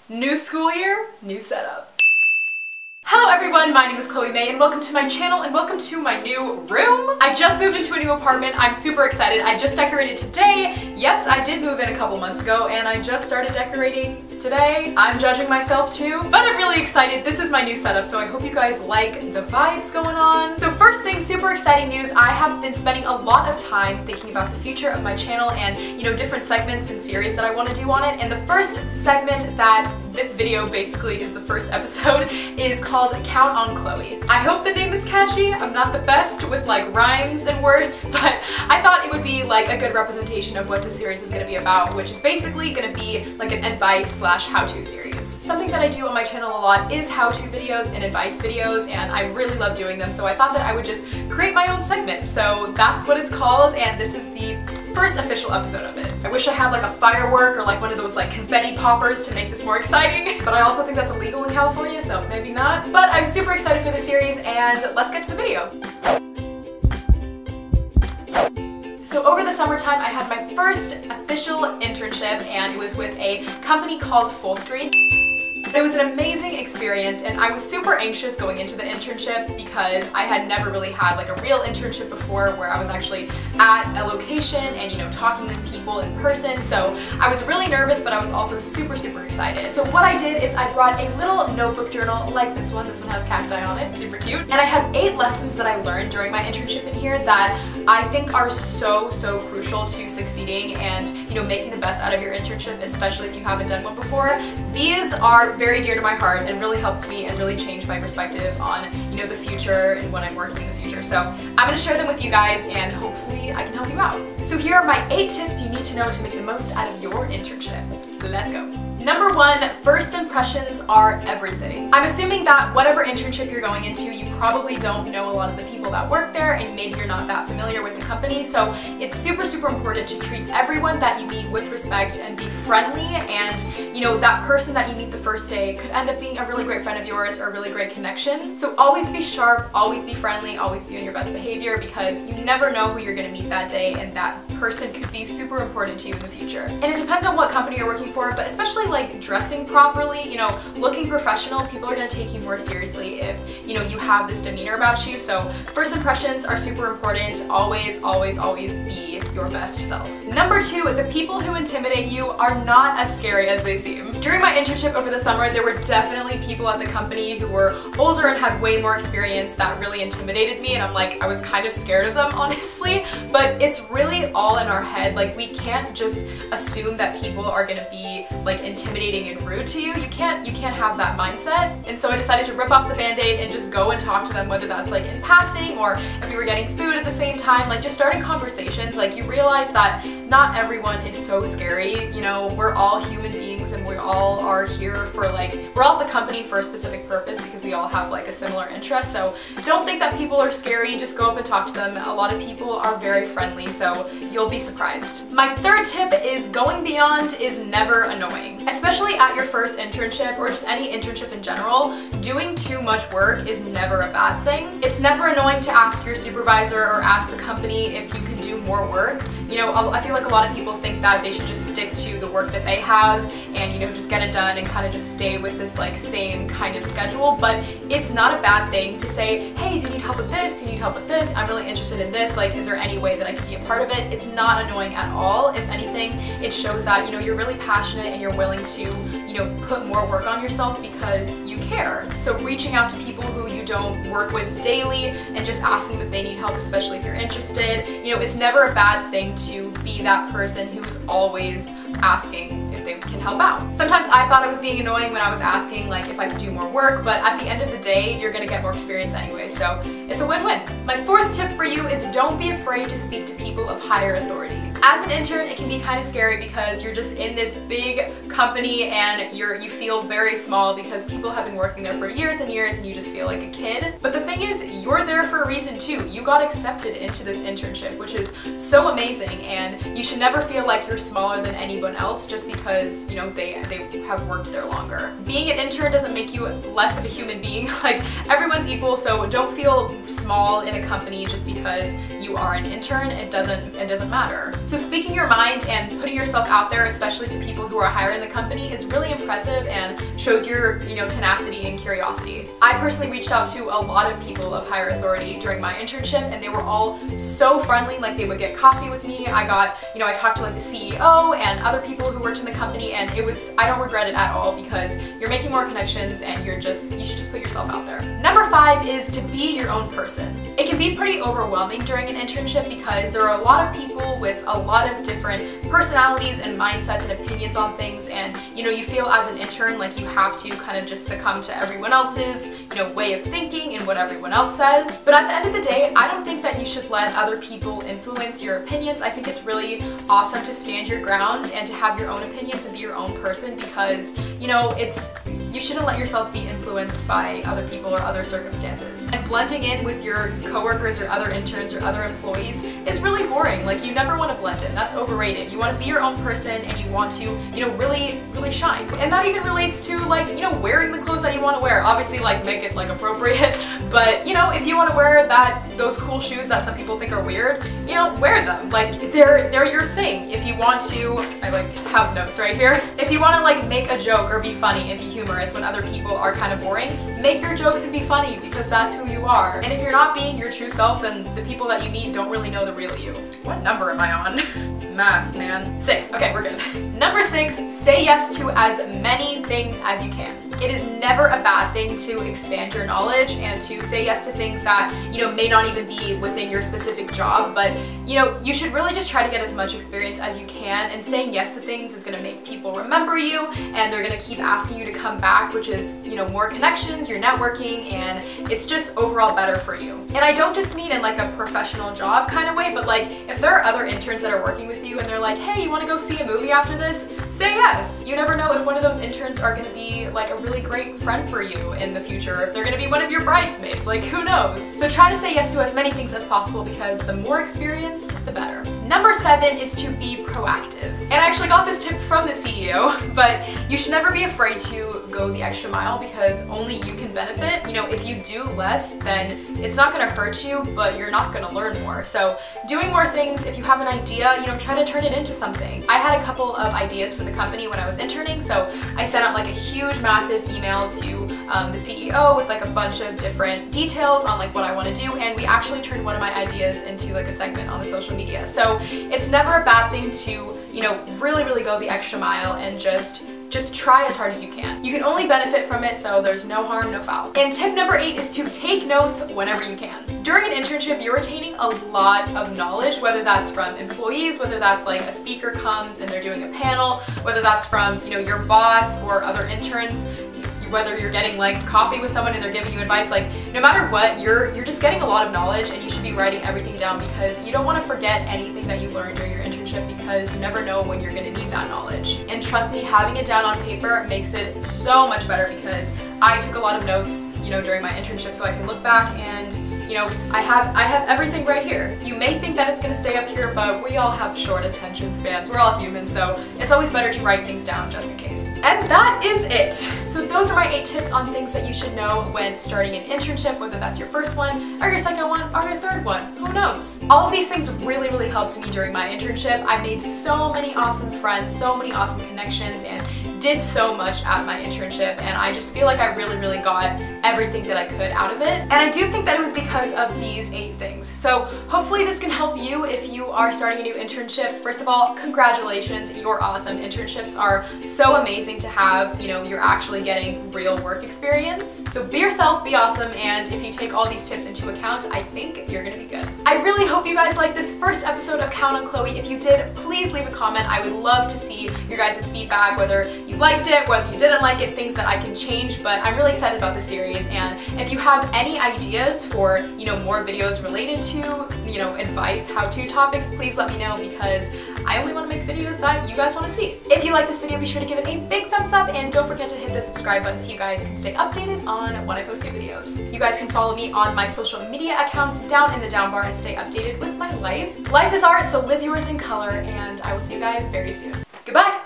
New school year, new setup. Hello everyone, my name is Chloe May and welcome to my channel and welcome to my new room. I just moved into a new apartment. I'm super excited. I just decorated today. Yes, I did move in a couple months ago and I just started decorating today. I'm judging myself too, but I'm really excited. This is my new setup, so I hope you guys like the vibes going on. So first thing, super exciting news. I have been spending a lot of time thinking about the future of my channel and, different segments and series that I want to do on it. And the first segment that this video basically is the first episode is called Count on Chloe. I hope the name is catchy. I'm not the best with like rhymes and words, but I thought it would be like a good representation of what the series is going to be about, which is basically going to be like an advice/how-to series. Something that I do on my channel a lot is how-to videos and advice videos, and I really love doing them, so I thought that I would just create my own segment. So that's what it's called, and this is the first official episode of it. I wish I had like a firework or like one of those like confetti poppers to make this more exciting, but I also think that's illegal in California, so maybe not. But I'm super excited for the series, and let's get to the video. So over the summertime, I had my first official internship, and it was with a company called Full Screen. It was an amazing experience, and I was super anxious going into the internship because I had never really had like a real internship before where I was actually at a location and talking to people in person. So I was really nervous, but I was also super excited. So what I did is I brought a little notebook journal like this one. This one has cacti on it, super cute. And I have 8 lessons that I learned during my internship in here that I think are so crucial to succeeding and making the best out of your internship, especially if you haven't done one before. These are very dear to my heart and really helped me and really changed my perspective on the future and when I'm working in the future. So I'm going to share them with you guys and hopefully I can help you out. So here are my 8 tips you need to know to make the most out of your internship. Let's go. Number 1, first impressions are everything. I'm assuming that whatever internship you're going into, you probably don't know a lot of the people that work there and maybe you're not that familiar with the company, so it's super important to treat everyone that you meet with respect and be friendly, and that person that you meet the first day could end up being a really great friend of yours or a really great connection. So always be sharp, always be friendly, always be on your best behavior because you never know who you're going to meet that day, and that person could be super important to you in the future. And it depends on what company you're working for, but especially like dressing properly, looking professional, people are going to take you more seriously if you have this demeanor about you. So first impressions are super important. Always be your best self. Number 2, the people who intimidate you are not as scary as they seem. During my internship over the summer, there were definitely people at the company who were older and had way more experience that really intimidated me, and I was kind of scared of them, honestly. But it's really all in our head. Like, we can't just assume that people are gonna be like intimidating and rude to you. You can't have that mindset. And so I decided to rip off the band-aid and just go and talk to them, whether that's like in passing or if we were getting food at the same time, like just starting conversations. Like, you realize that not everyone is so scary. We're all human beings and we all are here for we're all at the company for a specific purpose because we all have like a similar interest. So don't think that people are scary, just go up and talk to them. A lot of people are very friendly, so you'll be surprised. My 3rd tip is going beyond is never annoying. Especially at your first internship or just any internship in general, doing too much work is never a bad thing. It's never annoying to ask your supervisor or ask the company if you can do more work. I feel like a lot of people think that they should just stick to the work that they have and just get it done and kind of just stay with this like same kind of schedule, but it's not a bad thing to say, hey, do you need help with this? Do you need help with this? I'm really interested in this. Like, is there any way that I can be a part of it? It's not annoying at all. If anything, it shows that you're really passionate and you're willing to put more work on yourself because you care. So reaching out to people who you don't work with daily and just asking if they need help, especially if you're interested, it's never a bad thing to be that person who's always asking if they can help out. Sometimes I thought I was being annoying when I was asking like if I could do more work, but at the end of the day, you're gonna get more experience anyway, so it's a win-win. My 4th tip for you is don't be afraid to speak to people of higher authority. As an intern, it can be kind of scary because you're just in this big company and you feel very small because people have been working there for years and years and you just feel like a kid. But the thing is, you're there for a reason too. You got accepted into this internship, which is so amazing, and you should never feel like you're smaller than anyone else just because they have worked there longer. Being an intern doesn't make you less of a human being. Like, everyone's equal, so don't feel small in a company just because you you are an intern, it doesn't matter. So speaking your mind and putting yourself out there, especially to people who are higher in the company, is really impressive and shows your, tenacity and curiosity. I personally reached out to a lot of people of higher authority during my internship, and they were all so friendly. Like, they would get coffee with me. I talked to like the CEO and other people who worked in the company, and I don't regret it at all, because you're making more connections and you should just put yourself out there. Number 5 is to be your own person. It can be pretty overwhelming during an internship because there are a lot of people with a lot of different personalities and mindsets and opinions on things, and you feel as an intern like you have to kind of just succumb to everyone else's way of thinking and what everyone else says. But at the end of the day, I don't think that you should let other people influence your opinions. I think it's really awesome to stand your ground and to have your own opinions and be your own person, because you shouldn't let yourself be influenced by other people or other circumstances. And blending in with your coworkers or other interns or other employees is really boring. Like, you never want to blend in. That's overrated. You want to be your own person, and you want to, really shine. And that even relates to wearing the clothes that you want to wear. Obviously, make it appropriate, but if you want to wear those cool shoes that some people think are weird, wear them. Like, they're your thing. If you want to, I have notes right here. If you want to make a joke or be funny and be humorous when other people are kind of boring, make your jokes and be funny, because that's who you are. And if you're not being your true self, then the people that you meet don't really know the real you. What number am I on? Math, man. 6. Okay, we're good. Number 6, say yes to as many things as you can. It is never a bad thing to expand your knowledge and to say yes to things that, may not even be within your specific job, but, you should really just try to get as much experience as you can, and saying yes to things is going to make people remember you, and they're going to keep asking you to come back, which is, more connections, you're networking, and it's just overall better for you. And I don't just mean in a professional job kind of way, but if there are other interns that are working with you and they're like, hey, you want to go see a movie after this? Say yes. You never know if one of those interns are going to be a really great friend for you in the future, if they're going to be one of your bridesmaids, who knows? So try to say yes to as many things as possible, because the more experience, the better. Number 7 is to be proactive. And I actually got this tip from the CEO, but you should never be afraid to go the extra mile, because only you can benefit. If you do less, then it's not going to hurt you, but you're not going to learn more. So doing more things, if you have an idea, try to turn it into something. I had a couple of ideas for the company when I was interning, so I sent out a huge, massive email to the CEO with a bunch of different details on what I want to do, and we actually turned one of my ideas into a segment on the social media. So it's never a bad thing to, really go the extra mile and just try as hard as you can. You can only benefit from it, so there's no harm, no foul. And tip number 8 is to take notes whenever you can. During an internship, you're retaining a lot of knowledge, whether that's from employees, whether that's a speaker comes and they're doing a panel, whether that's from, your boss or other interns, whether you're getting coffee with someone and they're giving you advice, no matter what, you're just getting a lot of knowledge, and you should be writing everything down, because you don't want to forget anything that you learned during your internship, because you never know when you're going to need that knowledge. And trust me, having it down on paper makes it so much better, because I took a lot of notes, during my internship, so I can look back and I have everything right here. You may think that it's going to stay up here, but we all have short attention spans. We're all human, so it's always better to write things down just in case. And that is it. So those are my 8 tips on things that you should know when starting an internship, whether that's your first one, or your second one, or your third one. Who knows? All of these things really helped me during my internship. I made so many awesome friends, so many awesome connections, and did so much at my internship, and I just feel like I really got everything that I could out of it. And I do think that it was because of these 8 things. So hopefully this can help you if you are starting a new internship. First of all, congratulations, you're awesome. Internships are so amazing to have. You're actually getting real work experience. So be yourself, be awesome, and if you take all these tips into account, I think you're gonna be good. I really hope you guys liked this first episode of Count on Chloe. If you did, please leave a comment. I would love to see your guys' feedback, whether you liked it, whether you didn't like it, things that I can change, but I'm really excited about this series. And if you have any ideas for, more videos related to, advice, how-to topics, please let me know, because I only want to make videos that you guys want to see. If you like this video, be sure to give it a big thumbs up, and don't forget to hit the subscribe button so you guys can stay updated on when I post new videos. You guys can follow me on my social media accounts down in the down bar and stay updated with my life. Life is art, so live yours in color, and I will see you guys very soon. Goodbye!